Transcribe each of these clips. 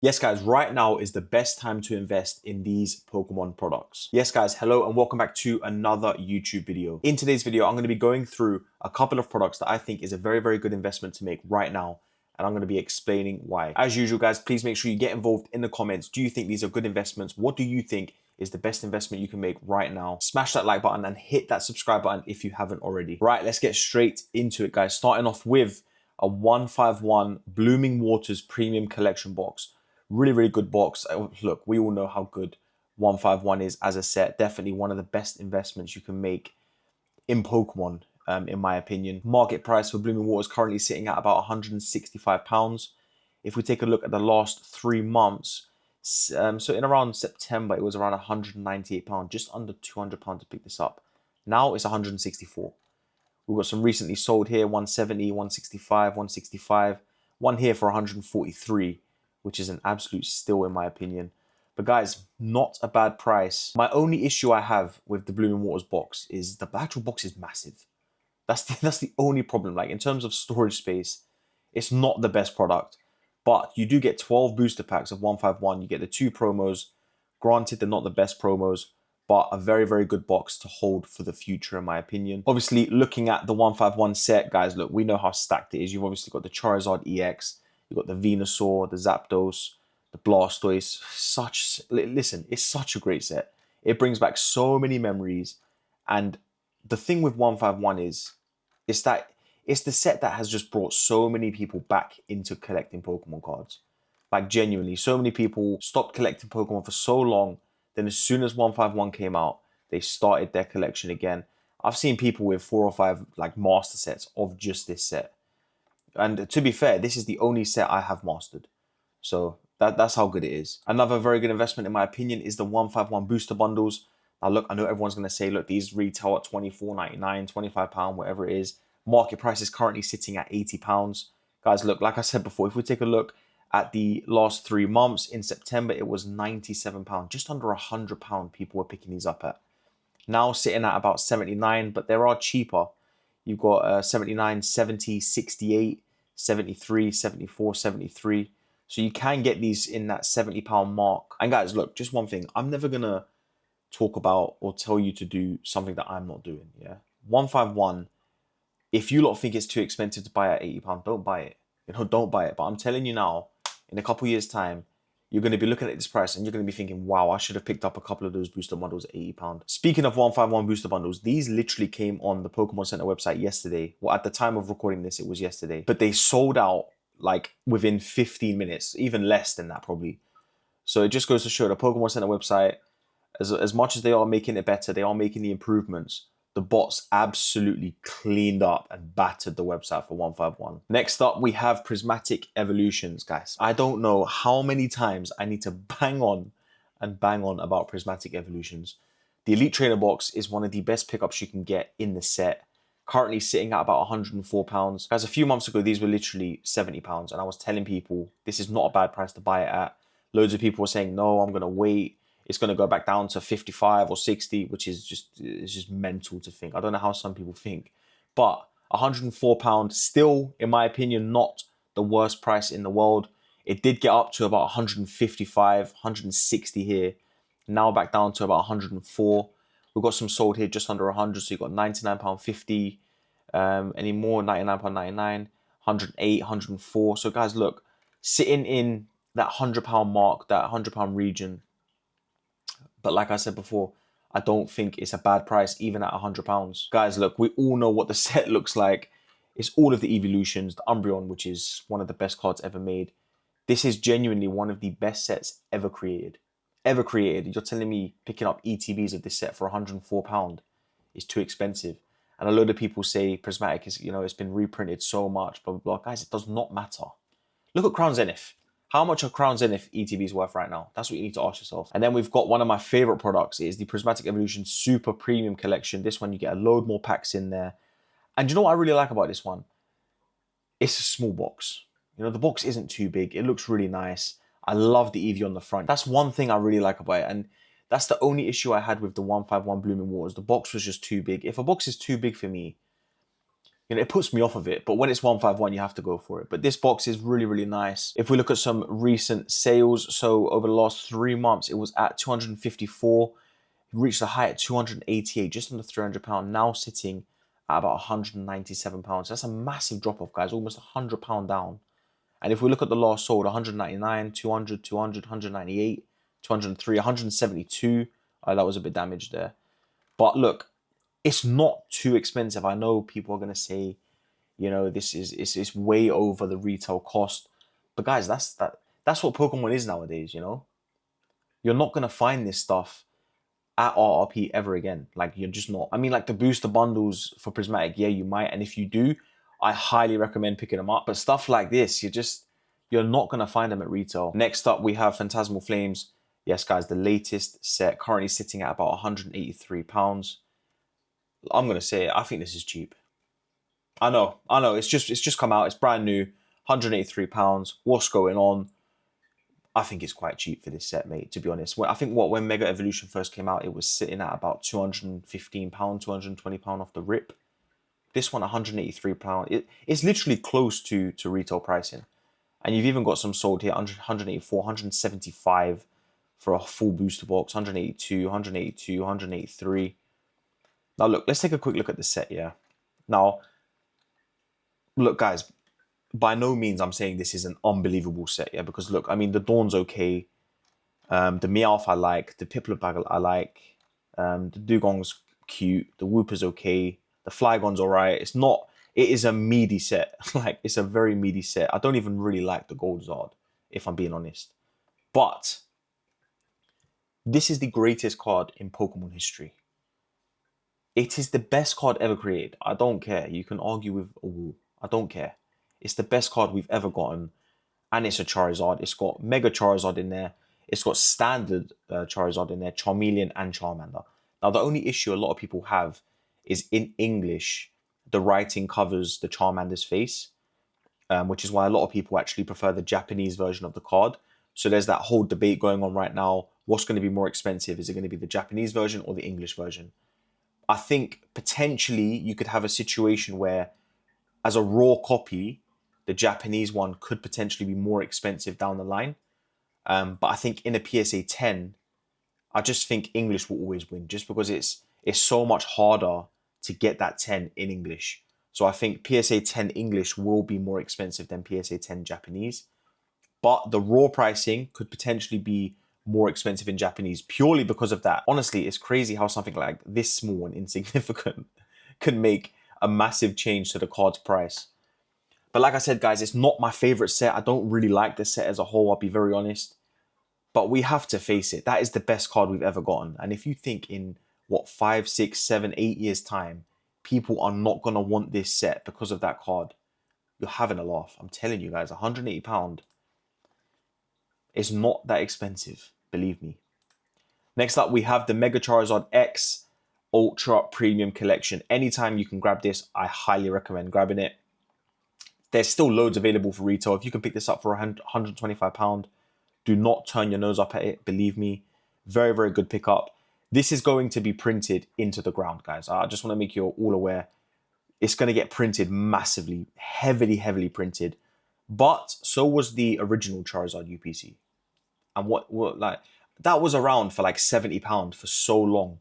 Yes, guys, right now is the best time to invest in these Pokemon products. Yes, guys, hello and welcome back to another YouTube video. In today's video, I'm going to be going through a couple of products that I think is a very good investment to make right now. And I'm going to be explaining why. As usual, guys, please make sure you get involved in the comments. Do you think these are good investments? What do you think is the best investment you can make right now? Smash that like button and hit that subscribe button if you haven't already. Right, let's get straight into it, guys. Starting off with a 151 Blooming Waters Premium Collection box. Really good box. Look, we all know how good 151 is as a set. Definitely one of the best investments you can make in Pokemon, in my opinion. Market price for Blooming Waters currently sitting at about £165. If we take a look at the last 3 months, so in around September, it was around £198, just under £200 to pick this up. Now it's 164. We've got some recently sold here, 170, 165, 165. One here for 143. Which is an absolute steal in my opinion. But guys, not a bad price. My only issue I have with the Blooming Waters box is the actual box is massive. That's the only problem. Like in terms of storage space, it's not the best product. But you do get 12 booster packs of 151. You get the 2 promos. Granted, they're not the best promos, but a very good box to hold for the future in my opinion. Obviously, looking at the 151 set, guys, look, we know how stacked it is. You've obviously got the Charizard EX. You've got the Venusaur, the Zapdos, the Blastoise. Listen, it's such a great set. It brings back so many memories. And the thing with 151 is that it's the set that has just brought so many people back into collecting Pokemon cards. Like genuinely, so many people stopped collecting Pokemon for so long. Then as soon as 151 came out, they started their collection again. I've seen people with 4 or 5 like master sets of just this set. And to be fair, this is the only set I have mastered. So that's how good it is. Another very good investment, in my opinion, is the 151 booster bundles. Now, look, I know everyone's going to say, look, these retail at £24.99, £25, whatever it is. Market price is currently sitting at £80. Guys, look, like I said before, if we take a look at the last 3 months, in September, it was £97. Just under £100 people were picking these up at. Now sitting at about 79, but there are cheaper. You've got 79, 70, 68, 73, 74, 73. So you can get these in that £70 mark. And guys, look, just one thing. I'm never going to talk about or tell you to do something that I'm not doing. Yeah. 151, if you lot think it's too expensive to buy at £80, don't buy it. You know, don't buy it. But I'm telling you now, in a couple years' time, you're going to be looking at this price and you're going to be thinking, wow, I should have picked up a couple of those booster bundles at £80. Speaking of 151 booster bundles, these literally came on the Pokemon Center website yesterday. Well, at the time of recording this, it was yesterday. But they sold out like within 15 minutes, even less than that probably. So it just goes to show the Pokemon Center website, as much as they are making it better, they are making the improvements. The bots absolutely cleaned up and battered the website for 151. Next up, we have Prismatic Evolutions, guys. I don't know how many times I need to bang on about Prismatic Evolutions. The Elite Trainer box is one of the best pickups you can get in the set. Currently sitting at about £104. Guys, a few months ago, these were literally £70. And I was telling people, this is not a bad price to buy it at. Loads of people were saying, no, I'm going to wait. It's going to go back down to 55 or 60, which is just mental to think. I don't know how some people think. But £104, still, in my opinion, not the worst price in the world. It did get up to about 155, 160 here. Now back down to about 104. We've got some sold here just under 100. So you've got £99.50. Any more? £99.99. 108, 104. So guys, look, sitting in that £100 mark, that £100 region. But like I said before, I don't think it's a bad price even at £100. Guys, look, we all know what the set looks like. It's all of the evolutions, the Umbreon, which is one of the best cards ever made. This is genuinely one of the best sets ever created. Ever created. You're telling me picking up ETBs of this set for £104 is too expensive. And a load of people say Prismatic is, you know, it's been reprinted so much, blah, blah, blah. Guys, it does not matter. Look at Crown Zenith. How much are Crown Zenith ETBs worth right now? That's what you need to ask yourself. And then we've got one of my favorite products. It is the Prismatic Evolutions Super Premium Collection. This one, you get a load more packs in there. And you know what I really like about this one? It's a small box. You know, the box isn't too big. It looks really nice. I love the Eevee on the front. That's one thing I really like about it. And that's the only issue I had with the 151 Blooming Waters. The box was just too big. If a box is too big for me, You know, it puts me off of it, but when it's 151, you have to go for it. But this box is really, really nice. If we look at some recent sales, so over the last 3 months, it was at 254, reached a high at 288, just under £300, now sitting at about £197. That's a massive drop off, guys, almost £100 down. And if we look at the last sold, 199, 200, 200, 198, 203, 172. That was a bit damaged there. But look, it's not too expensive. I know people are going to say, you know, this is it's way over the retail cost. But guys, that's what Pokemon is nowadays, you know? You're not going to find this stuff at RRP ever again. Like, you're just not. I mean, like the booster bundles for Prismatic, yeah, you might. And if you do, I highly recommend picking them up. But stuff like this, you're not going to find them at retail. Next up, we have Phantasmal Flames. Yes, guys, the latest set, currently sitting at about £183. I'm going to say it, I think this is cheap. I know, it's just come out, it's brand new, £183. What's going on? I think it's quite cheap for this set, mate, to be honest. I think when Mega Evolution first came out, it was sitting at about £215, £220 off the rip. This one, £183. It's literally close to retail pricing. And you've even got some sold here, 184, 175 for a full booster box, 182, 182, 183. Now, look, let's take a quick look at the set, yeah? Now, look, guys, by no means I'm saying this is an unbelievable set, yeah? Because, look, I mean, the Dawn's okay. The Meowth I like. The Piplup I like. The Dugong's cute. The Wooper's okay. The Flygon's all right. It is a meaty set. Like, it's a very meaty set. I don't even really like the Gold Zard, if I'm being honest. But this is the greatest card in Pokemon history. It is the best card ever created. I don't care. You can argue with a wall. I don't care. It's the best card we've ever gotten. And it's a Charizard. It's got Mega Charizard in there. It's got standard Charizard in there, Charmeleon and Charmander. Now, the only issue a lot of people have is in English, the writing covers the Charmander's face, which is why a lot of people actually prefer the Japanese version of the card. So there's that whole debate going on right now. What's going to be more expensive? Is it going to be the Japanese version or the English version? I think potentially you could have a situation where, as a raw copy, the Japanese one could potentially be more expensive down the line. But I think in a PSA 10, I just think English will always win, just because it's so much harder to get that 10 in English. So I think PSA 10 English will be more expensive than PSA 10 Japanese. But the raw pricing could potentially be more expensive in Japanese purely because of that. Honestly, it's crazy how something like this small and insignificant can make a massive change to the card's price. But like I said, guys, it's not my favorite set. I don't really like this set as a whole, I'll be very honest. But we have to face it. That is the best card we've ever gotten. And if you think in, 5, 6, 7, 8 years' time, people are not going to want this set because of that card, you're having a laugh. I'm telling you guys, £180 is not that expensive, believe me. Next up, we have the Mega Charizard X Ultra Premium Collection. Anytime you can grab this, I highly recommend grabbing it. There's still loads available for retail. If you can pick this up for £125, do not turn your nose up at it, believe me. Very, very good pickup. This is going to be printed into the ground, guys. I just want to make you all aware. It's going to get printed massively, heavily printed. But so was the original Charizard UPC. And what like that was around for like £70 for so long.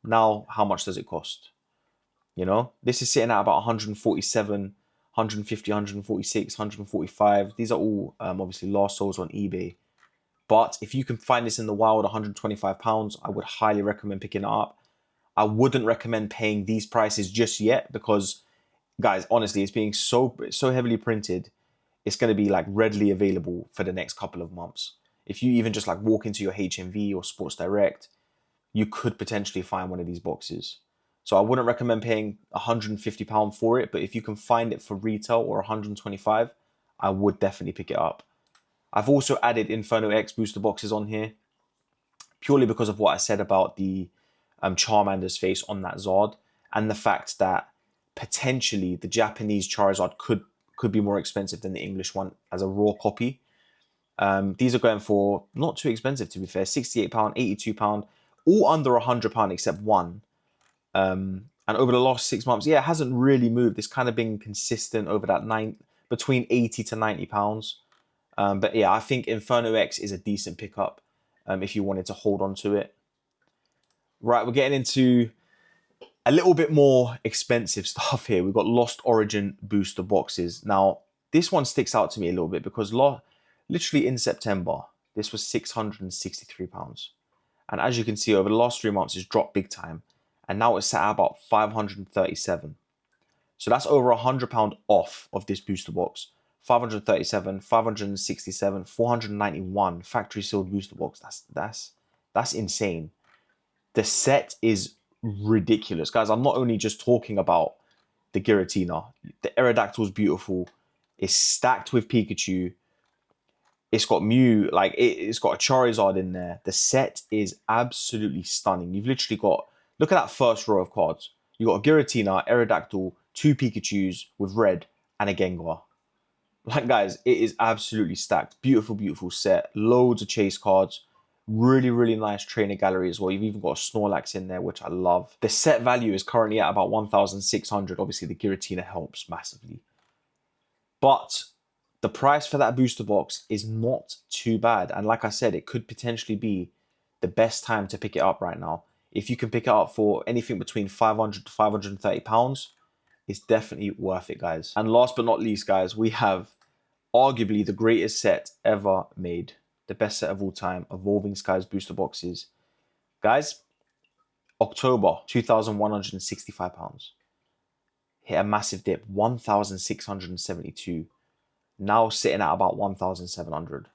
Now, how much does it cost? You know, this is sitting at about 147, 150, 146, 145. These are all obviously last souls on eBay. But if you can find this in the wild, £125, I would highly recommend picking it up. I wouldn't recommend paying these prices just yet because, guys, honestly, it's being so heavily printed. It's going to be like readily available for the next couple of months. If you even just like walk into your HMV or Sports Direct, you could potentially find one of these boxes. So I wouldn't recommend paying £150 for it, but if you can find it for retail or £125, I would definitely pick it up. I've also added Inferno X booster boxes on here, purely because of what I said about the Charmander's face on that Zard, and the fact that potentially the Japanese Charizard could be more expensive than the English one as a raw copy. These are going for not too expensive, to be fair, £68, £82, all under £100 except one. And And over the last 6 months, yeah, it hasn't really moved. It's kind of been consistent over that between 80 to 90 pounds. But yeah, I think Inferno X is a decent pickup if you wanted to hold on to it. Right, we're getting into a little bit more expensive stuff here. We've got Lost Origin booster boxes. Now, this one sticks out to me a little bit because literally in September, this was £663. And as you can see, over the last 3 months, it's dropped big time. And now it's at about 537. So that's over £100 off of this booster box. 537, 567, 491 factory sealed booster box. That's insane. The set is ridiculous, guys. I'm not only just talking about the Giratina. The Aerodactyl is beautiful. It's stacked with Pikachu. It's got Mew, like it's got a Charizard in there. The set is absolutely stunning. You've literally got, look at that first row of cards. You got a Giratina, Aerodactyl, 2 Pikachus with red, and a Gengar. Like, guys, it is absolutely stacked. Beautiful, beautiful set. Loads of chase cards. Really, really nice trainer gallery as well. You've even got a Snorlax in there, which I love. The set value is currently at about 1,600. Obviously, the Giratina helps massively. But the price for that booster box is not too bad. And like I said, it could potentially be the best time to pick it up right now. If you can pick it up for anything between 500 to 530 pounds, it's definitely worth it, guys. And last but not least, guys, we have arguably the greatest set ever made. The best set of all time, Evolving Skies booster boxes. Guys, October, £2,165. Hit a massive dip, 1,672. Now sitting at about 1,700.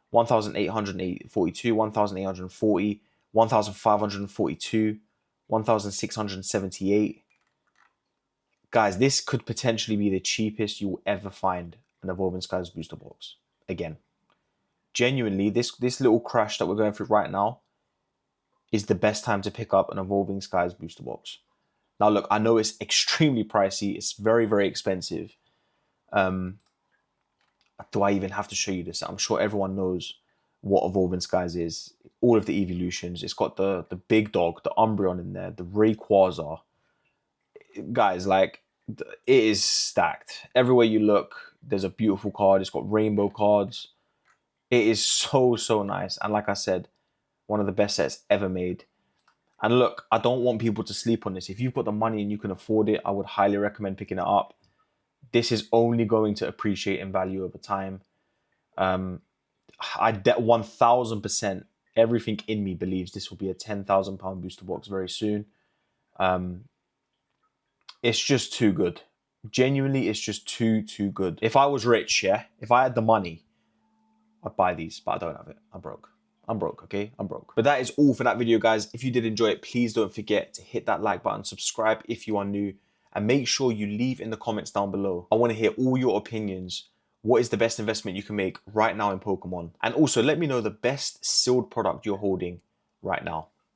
1,842, 1,840, 1,542, 1,678. Guys, this could potentially be the cheapest you'll ever find an Evolving Skies booster box. Again, genuinely, this little crash that we're going through right now is the best time to pick up an Evolving Skies booster box. Now, look, I know it's extremely pricey. It's very, very expensive. Do I even have to show you this? I'm sure everyone knows what Evolving Skies is. All of the evolutions. It's got the big dog, the Umbreon in there, the Rayquaza. Guys, like, it is stacked. Everywhere you look, there's a beautiful card. It's got rainbow cards. It is so, so nice. And like I said, one of the best sets ever made. And look, I don't want people to sleep on this. If you've got the money and you can afford it, I would highly recommend picking it up. This is only going to appreciate in value over time. I 1,000%, everything in me believes this will be a £10,000 booster box very soon. It's just too good. Genuinely, it's just too good. If I was rich, yeah, if I had the money, I'd buy these, but I don't have it. I'm broke. I'm broke, okay? I'm broke. But that is all for that video, guys. If you did enjoy it, please don't forget to hit that like button, subscribe if you are new, and make sure you leave in the comments down below. I want to hear all your opinions. What is the best investment you can make right now in Pokemon? And also let me know the best sealed product you're holding right now.